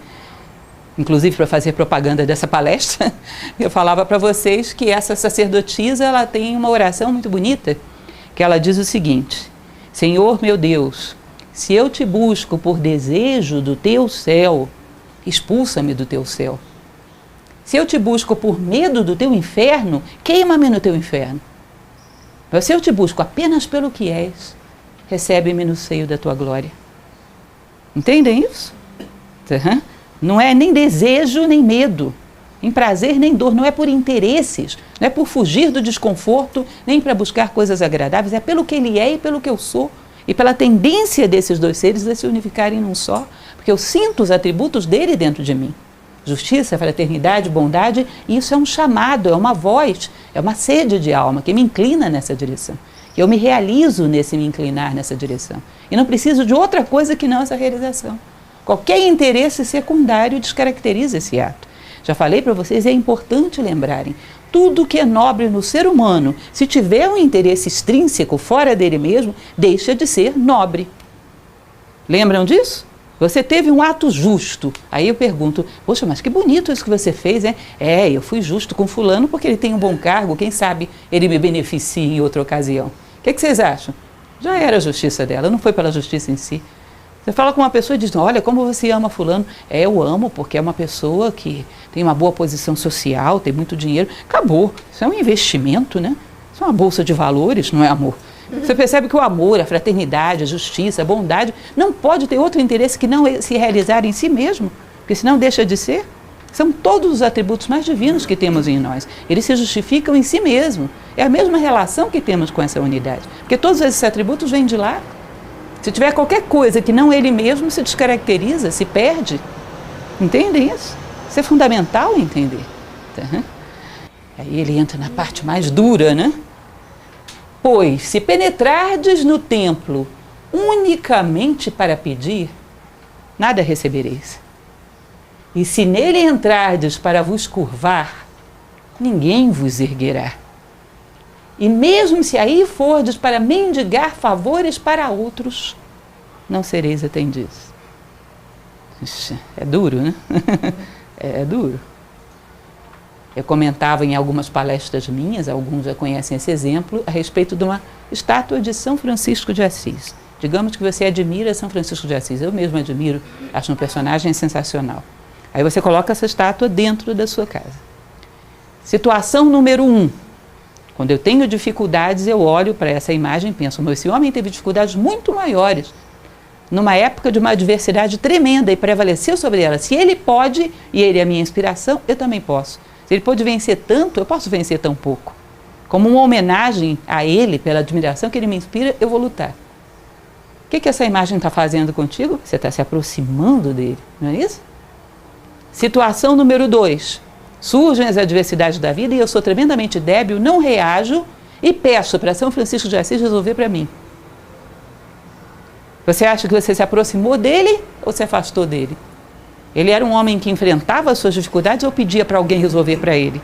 Inclusive para fazer propaganda dessa palestra, eu falava para vocês que essa sacerdotisa, ela tem uma oração muito bonita, que ela diz o seguinte: Senhor meu Deus, se eu te busco por desejo do teu céu, expulsa-me do teu céu. Se eu te busco por medo do teu inferno, queima-me no teu inferno. Mas se eu te busco apenas pelo que és, recebe-me no seio da tua glória. Entendem isso? Uhum. Não é nem desejo, nem medo, nem prazer, nem dor, não é por interesses, não é por fugir do desconforto, nem para buscar coisas agradáveis, é pelo que ele é e pelo que eu sou, e pela tendência desses dois seres a se unificarem num só, porque eu sinto os atributos dele dentro de mim. Justiça, fraternidade, bondade, isso é um chamado, é uma voz, é uma sede de alma que me inclina nessa direção. Eu me realizo nesse me inclinar nessa direção. E não preciso de outra coisa que não essa realização. Qualquer interesse secundário descaracteriza esse ato. Já falei para vocês, é importante lembrarem, tudo que é nobre no ser humano, se tiver um interesse extrínseco fora dele mesmo, deixa de ser nobre. Lembram disso? Você teve um ato justo. Aí eu pergunto, poxa, mas que bonito isso que você fez, hein? Eu fui justo com fulano porque ele tem um bom cargo, quem sabe ele me beneficia em outra ocasião. O que vocês acham? Já era a justiça dela, não foi pela justiça em si. Você fala com uma pessoa e diz, olha, como você ama fulano? Eu amo porque é uma pessoa que tem uma boa posição social, tem muito dinheiro. Acabou. Isso é um investimento, né? Isso é uma bolsa de valores, não é amor. Você percebe que o amor, a fraternidade, a justiça, a bondade, não pode ter outro interesse que não se realizar em si mesmo, porque senão deixa de ser. São todos os atributos mais divinos que temos em nós. Eles se justificam em si mesmo. É a mesma relação que temos com essa unidade, porque todos esses atributos vêm de lá. Se tiver qualquer coisa que não ele mesmo, se descaracteriza, se perde. Entendem isso? Isso é fundamental entender. Tá? Aí ele entra na parte mais dura, né? Pois, se penetrardes no templo unicamente para pedir, nada recebereis. E se nele entrardes para vos curvar, ninguém vos erguerá. E mesmo se aí fordes para mendigar favores para outros, não sereis atendidos. Ixi, é duro, né? É duro. Eu comentava em algumas palestras minhas, alguns já conhecem esse exemplo, a respeito de uma estátua de São Francisco de Assis. Digamos que você admira São Francisco de Assis, eu mesmo admiro, acho um personagem sensacional. Aí você coloca essa estátua dentro da sua casa. Situação número 1. Quando eu tenho dificuldades, eu olho para essa imagem e penso, mas esse homem teve dificuldades muito maiores, numa época de uma adversidade tremenda e prevaleceu sobre ela. Se ele pode, e ele é a minha inspiração, eu também posso. Se ele pode vencer tanto, eu posso vencer tão pouco. Como uma homenagem a ele, pela admiração que ele me inspira, eu vou lutar. O que essa imagem está fazendo contigo? Você está se aproximando dele, não é isso? Situação número 2. Surgem as adversidades da vida e eu sou tremendamente débil, não reajo e peço para São Francisco de Assis resolver para mim. Você acha que você se aproximou dele ou se afastou dele? Ele era um homem que enfrentava as suas dificuldades ou pedia para alguém resolver para ele?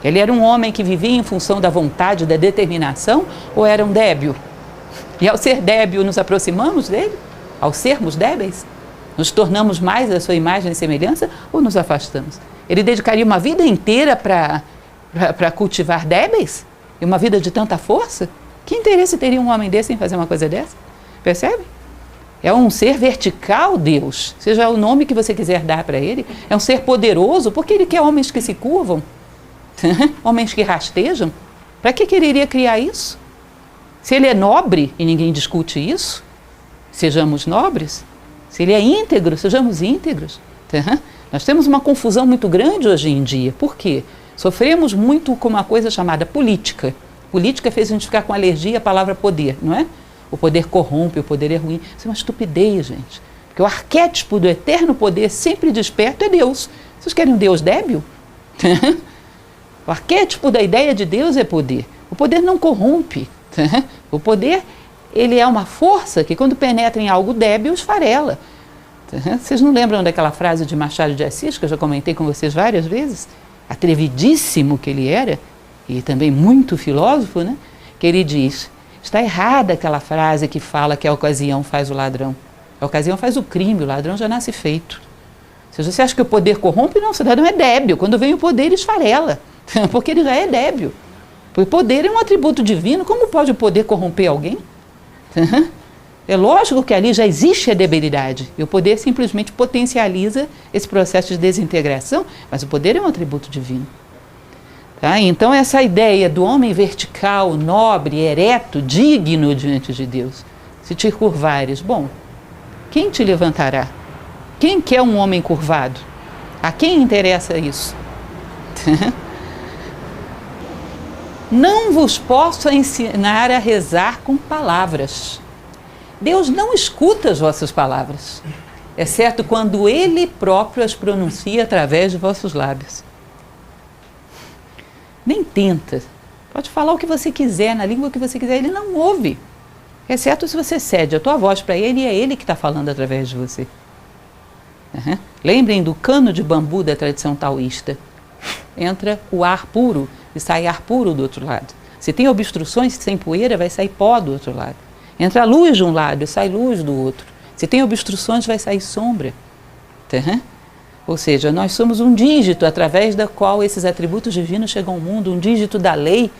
Ele era um homem que vivia em função da vontade, da determinação, ou era um débil? E ao ser débil, nos aproximamos dele? Ao sermos débeis? Nos tornamos mais a sua imagem e semelhança ou nos afastamos? Ele dedicaria uma vida inteira para cultivar débeis? E uma vida de tanta força? Que interesse teria um homem desse em fazer uma coisa dessa? Percebe? É um ser vertical, Deus, seja o nome que você quiser dar para ele. É um ser poderoso, porque ele quer homens que se curvam. Homens que rastejam. Para que ele iria criar isso? Se ele é nobre e ninguém discute isso, sejamos nobres. Se ele é íntegro, sejamos íntegros. Nós temos uma confusão muito grande hoje em dia. Por quê? Sofremos muito com uma coisa chamada política. Política fez a gente ficar com alergia à palavra poder, não é? O poder corrompe, o poder é ruim. Isso é uma estupidez, gente. Porque o arquétipo do eterno poder sempre desperto é Deus. Vocês querem um Deus débil? O arquétipo da ideia de Deus é poder. O poder não corrompe. O poder, ele é uma força que quando penetra em algo débil, esfarela. Vocês não lembram daquela frase de Machado de Assis, que eu já comentei com vocês várias vezes? Atrevidíssimo que ele era, e também muito filósofo, né? Que ele diz, está errada aquela frase que fala que a ocasião faz o ladrão. A ocasião faz o crime, o ladrão já nasce feito. Se você acha que o poder corrompe, não, o cidadão é débil. Quando vem o poder, ele esfarela, porque ele já é débil. Porque o poder é um atributo divino, como pode o poder corromper alguém? É lógico que ali já existe a debilidade, e o poder simplesmente potencializa esse processo de desintegração, mas o poder é um atributo divino. Tá? Então essa ideia do homem vertical, nobre, ereto, digno diante de Deus, se te curvares, bom, quem te levantará? Quem quer um homem curvado? A quem interessa isso? Não vos posso ensinar a rezar com palavras. Deus não escuta as vossas palavras, exceto quando Ele próprio as pronuncia através de vossos lábios. Nem tenta. Pode falar o que você quiser, na língua que você quiser, Ele não ouve. Exceto se você cede a tua voz para Ele e é Ele que está falando através de você. Lembrem do cano de bambu da tradição taoísta. Entra o ar puro e sai ar puro do outro lado. Se tem obstruções sem poeira, vai sair pó do outro lado. Entra a luz de um lado e sai luz do outro. Se tem obstruções, vai sair sombra. Ou seja, nós somos um dígito através da qual esses atributos divinos chegam ao mundo, um dígito da lei.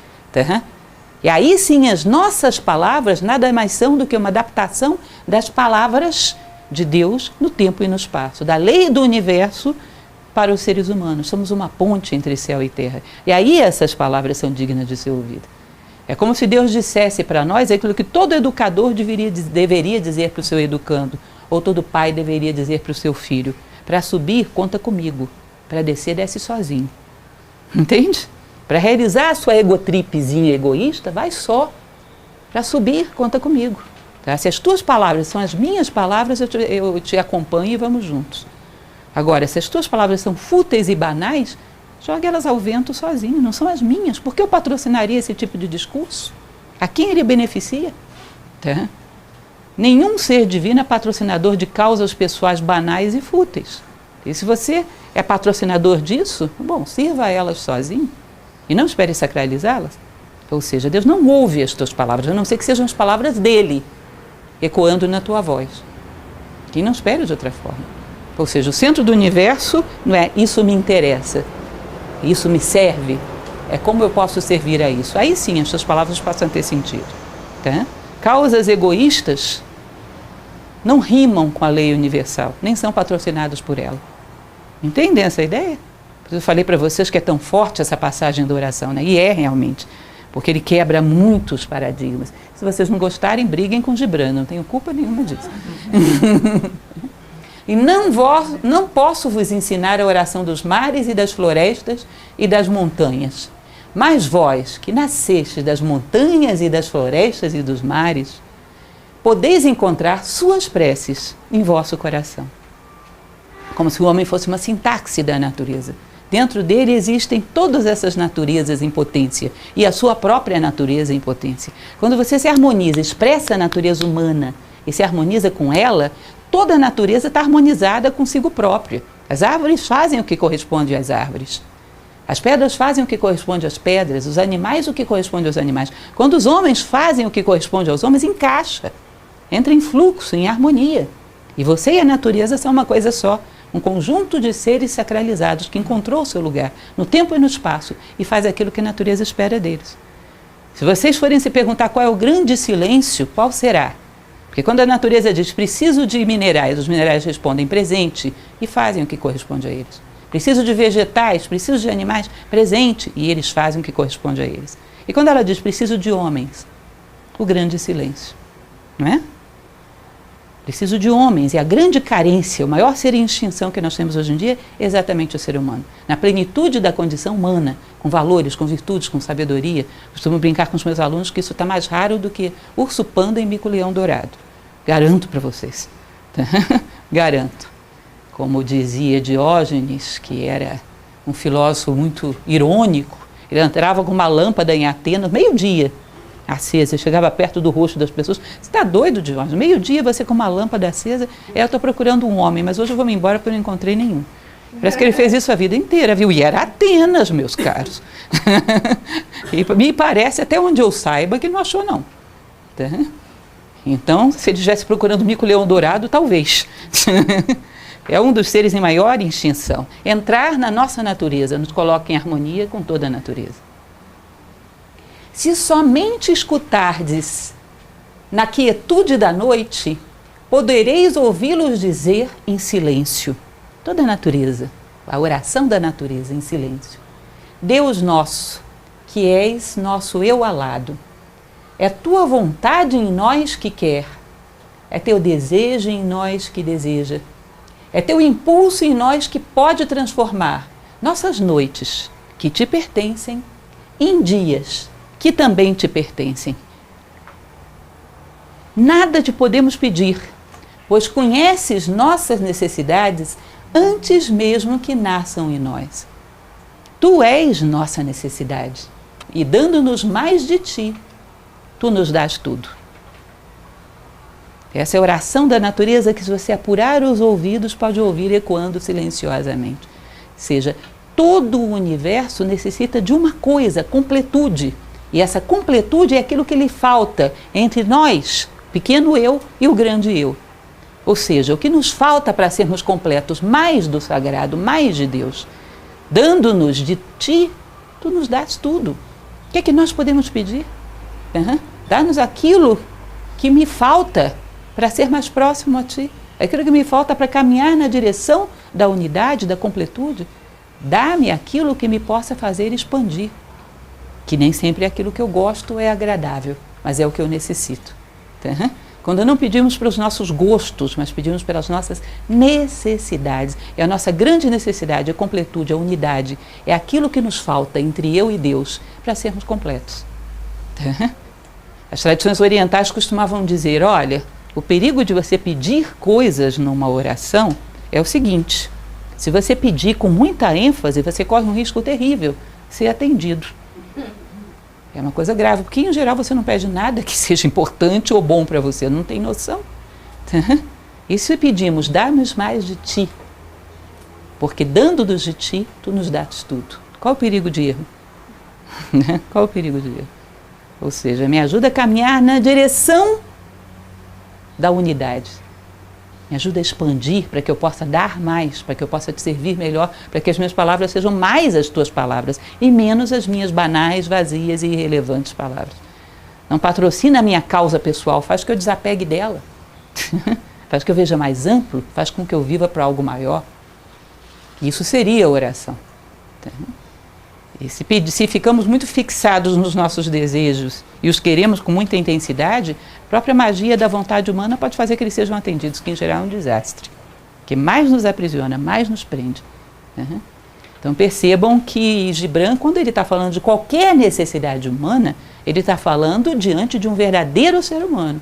E aí sim, as nossas palavras nada mais são do que uma adaptação das palavras de Deus no tempo e no espaço, da lei do universo para os seres humanos. Somos uma ponte entre céu e terra. E aí essas palavras são dignas de ser ouvidas. É como se Deus dissesse para nós aquilo que todo educador deveria dizer para o seu educando, ou todo pai deveria dizer para o seu filho. Para subir, conta comigo. Para descer, desce sozinho. Entende? Para realizar a sua egotripezinha egoísta, vai só. Para subir, conta comigo. Tá? Se as tuas palavras são as minhas palavras, eu te acompanho e vamos juntos. Agora, se as tuas palavras são fúteis e banais, jogue elas ao vento sozinho, não são as minhas. Por que eu patrocinaria esse tipo de discurso? A quem ele beneficia? Tá? Nenhum ser divino é patrocinador de causas pessoais banais e fúteis. E se você é patrocinador disso, bom, sirva a elas sozinho e não espere sacralizá-las. Ou seja, Deus não ouve as tuas palavras, a não ser que sejam as palavras dele, ecoando na tua voz. E não espere de outra forma. Ou seja, o centro do universo não é isso me interessa, isso me serve, é como eu posso servir a isso. Aí sim as suas palavras passam a ter sentido. Tá? Causas egoístas não rimam com a lei universal, nem são patrocinadas por ela. Entendem essa ideia? Eu falei para vocês que é tão forte essa passagem da oração, né? E é realmente, porque ele quebra muitos paradigmas. Se vocês não gostarem, briguem com Gibran, não tenho culpa nenhuma disso. E não posso vos ensinar a oração dos mares e das florestas e das montanhas. Mas vós, que nascestes das montanhas e das florestas e dos mares, podeis encontrar suas preces em vosso coração. Como se o homem fosse uma sintaxe da natureza. Dentro dele existem todas essas naturezas em potência e a sua própria natureza em potência. Quando você se harmoniza, expressa a natureza humana e se harmoniza com ela, toda a natureza está harmonizada consigo própria. As árvores fazem o que corresponde às árvores. As pedras fazem o que corresponde às pedras, os animais o que corresponde aos animais. Quando os homens fazem o que corresponde aos homens, encaixa, entra em fluxo, em harmonia. E você e a natureza são uma coisa só, um conjunto de seres sacralizados que encontrou o seu lugar no tempo e no espaço e faz aquilo que a natureza espera deles. Se vocês forem se perguntar qual é o grande silêncio, qual será? Porque quando a natureza diz preciso de minerais, os minerais respondem presente e fazem o que corresponde a eles. Preciso de vegetais, preciso de animais, presente, e eles fazem o que corresponde a eles. E quando ela diz preciso de homens, o grande silêncio, não é? Preciso de homens, e a grande carência, o maior ser em extinção que nós temos hoje em dia é exatamente o ser humano. Na plenitude da condição humana, com valores, com virtudes, com sabedoria. Costumo brincar com os meus alunos que isso está mais raro do que urso panda e mico-leão dourado. Garanto para vocês. Garanto. Como dizia Diógenes, que era um filósofo muito irônico, ele entrava com uma lâmpada em Atenas, meio-dia, acesa, chegava perto do rosto das pessoas. Você está doido, Diógenes? Meio-dia você com uma lâmpada acesa? Eu estou procurando um homem, mas hoje eu vou me embora porque eu não encontrei nenhum. Parece que ele fez isso a vida inteira, viu? E era Atenas, meus caros. E me parece, até onde eu saiba, que ele não achou, não. Então, se ele estivesse procurando mico-leão dourado, talvez. É um dos seres em maior extinção. Entrar na nossa natureza nos coloca em harmonia com toda a natureza. Se somente escutardes na quietude da noite, podereis ouvi-los dizer em silêncio. Toda a natureza, a oração da natureza em silêncio. Deus nosso, que és nosso eu alado, é tua vontade em nós que quer, é teu desejo em nós que deseja, é teu impulso em nós que pode transformar nossas noites, que te pertencem, em dias que também te pertencem. Nada te podemos pedir, pois conheces nossas necessidades antes mesmo que nasçam em nós. Tu és nossa necessidade, e dando-nos mais de ti, tu nos dás tudo. Essa é a oração da natureza que, se você apurar os ouvidos, pode ouvir ecoando silenciosamente. Ou seja, todo o universo necessita de uma coisa, completude. E essa completude é aquilo que lhe falta entre nós, pequeno eu, e o grande eu. Ou seja, o que nos falta para sermos completos, mais do sagrado, mais de Deus. Dando-nos de ti, tu nos dás tudo. O que é que nós podemos pedir? Dá-nos aquilo que me falta para ser mais próximo a ti. Aquilo que me falta para caminhar na direção da unidade, da completude. Dá-me aquilo que me possa fazer expandir. Que nem sempre aquilo que eu gosto é agradável, mas é o que eu necessito. Quando não pedimos para os nossos gostos, mas pedimos pelas nossas necessidades. E a nossa grande necessidade, a completude, a unidade, é aquilo que nos falta entre eu e Deus para sermos completos. As tradições orientais costumavam dizer, olha, o perigo de você pedir coisas numa oração é o seguinte, se você pedir com muita ênfase, você corre um risco terrível de ser atendido. É uma coisa grave, porque em geral você não pede nada que seja importante ou bom para você, não tem noção. E se pedimos, dá-nos mais de ti, porque dando-nos de ti, tu nos dás tudo. Qual o perigo de erro? Qual o perigo de erro? Ou seja, me ajuda a caminhar na direção da unidade. Me ajuda a expandir para que eu possa dar mais, para que eu possa te servir melhor, para que as minhas palavras sejam mais as tuas palavras e menos as minhas banais, vazias e irrelevantes palavras. Não patrocina a minha causa pessoal, faz que eu desapegue dela. Faz que eu veja mais amplo, faz com que eu viva para algo maior. Isso seria a oração. E se ficamos muito fixados nos nossos desejos e os queremos com muita intensidade, a própria magia da vontade humana pode fazer que eles sejam atendidos, que em geral é um desastre. Que mais nos aprisiona, mais nos prende. Então percebam que Gibran, quando ele está falando de qualquer necessidade humana, ele está falando diante de um verdadeiro ser humano.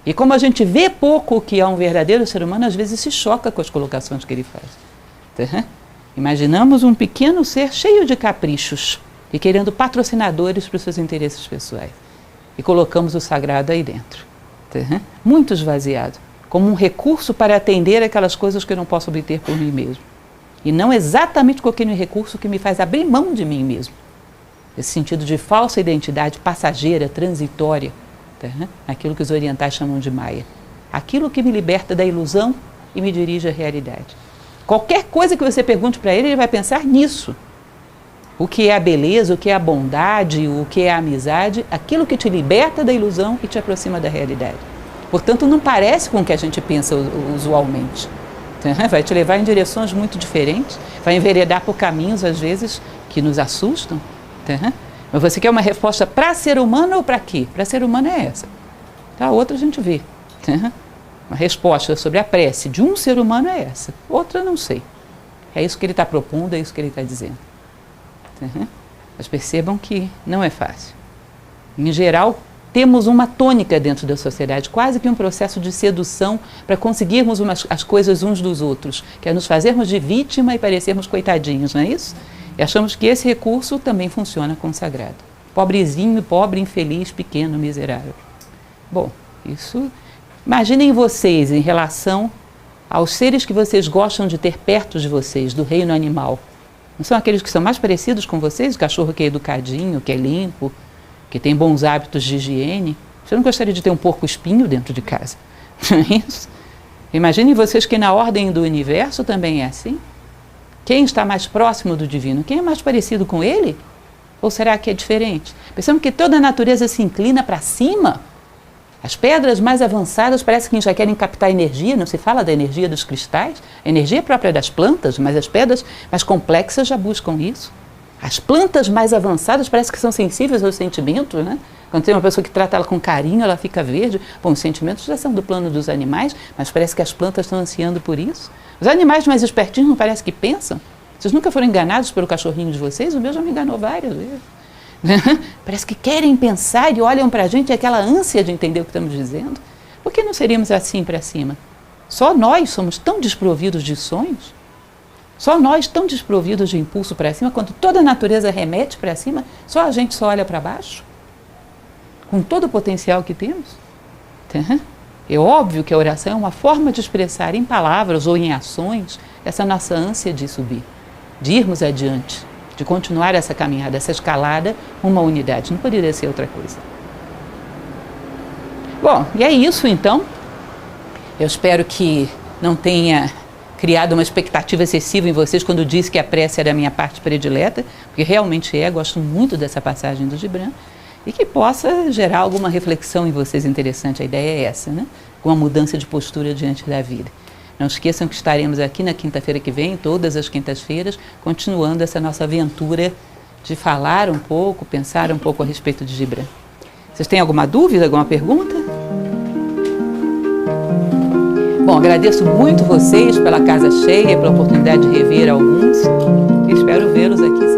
E como a gente vê pouco o que é um verdadeiro ser humano, às vezes se choca com as colocações que ele faz. Imaginamos um pequeno ser cheio de caprichos e querendo patrocinadores para os seus interesses pessoais. E colocamos o sagrado aí dentro. Muito esvaziado. Como um recurso para atender aquelas coisas que eu não posso obter por mim mesmo. E não exatamente com aquele recurso que me faz abrir mão de mim mesmo. Esse sentido de falsa identidade passageira, transitória. Aquilo que os orientais chamam de Maya. Aquilo que me liberta da ilusão e me dirige à realidade. Qualquer coisa que você pergunte para ele, ele vai pensar nisso. O que é a beleza, o que é a bondade, o que é a amizade, aquilo que te liberta da ilusão e te aproxima da realidade. Portanto, não parece com o que a gente pensa usualmente. Vai te levar em direções muito diferentes, vai enveredar por caminhos, às vezes, que nos assustam. Mas você quer uma resposta para ser humano ou para quê? Para ser humano é essa. A outra a gente vê. Uma resposta sobre a prece de um ser humano é essa. Outra não sei. É isso que ele está propondo, é isso que ele está dizendo. Mas percebam que não é fácil. Em geral, temos uma tônica dentro da sociedade, quase que um processo de sedução para conseguirmos as coisas uns dos outros, que é nos fazermos de vítima e parecermos coitadinhos, não é isso? E achamos que esse recurso também funciona com o sagrado. Pobrezinho, pobre, infeliz, pequeno, miserável. Bom, isso... Imaginem vocês em relação aos seres que vocês gostam de ter perto de vocês, do reino animal. Não são aqueles que são mais parecidos com vocês? O cachorro que é educadinho, que é limpo, que tem bons hábitos de higiene. Você não gostaria de ter um porco-espinho dentro de casa? Não é isso? Imaginem vocês que na ordem do universo também é assim. Quem está mais próximo do divino? Quem é mais parecido com ele? Ou será que é diferente? Pensamos que toda a natureza se inclina para cima. As pedras mais avançadas parece que já querem captar energia, não se fala da energia dos cristais, a energia própria das plantas, mas as pedras mais complexas já buscam isso. As plantas mais avançadas parece que são sensíveis aos sentimentos, né? Quando tem uma pessoa que trata ela com carinho, ela fica verde. Bom, os sentimentos já são do plano dos animais, mas parece que as plantas estão ansiando por isso. Os animais mais espertinhos não parece que pensam? Vocês nunca foram enganados pelo cachorrinho de vocês? O meu já me enganou várias vezes. Parece que querem pensar e olham para a gente aquela ânsia de entender o que estamos dizendo. Por que não seríamos assim para cima? Só nós somos tão desprovidos de sonhos? Só nós tão desprovidos de impulso para cima, quando toda a natureza remete para cima, só a gente só olha para baixo? Com todo o potencial que temos? É óbvio que a oração é uma forma de expressar em palavras ou em ações essa nossa ânsia de subir, de irmos adiante, de continuar essa caminhada, essa escalada, uma unidade. Não poderia ser outra coisa. Bom, e é isso então. Eu espero que não tenha criado uma expectativa excessiva em vocês quando disse que a prece era a minha parte predileta, porque realmente é, gosto muito dessa passagem do Gibran, e que possa gerar alguma reflexão em vocês interessante. A ideia é essa, né? Uma mudança de postura diante da vida. Não esqueçam que estaremos aqui na quinta-feira que vem, todas as quintas-feiras, continuando essa nossa aventura de falar um pouco, pensar um pouco a respeito de Gibran. Vocês têm alguma dúvida, alguma pergunta? Bom, agradeço muito vocês pela casa cheia, pela oportunidade de rever alguns e espero vê-los aqui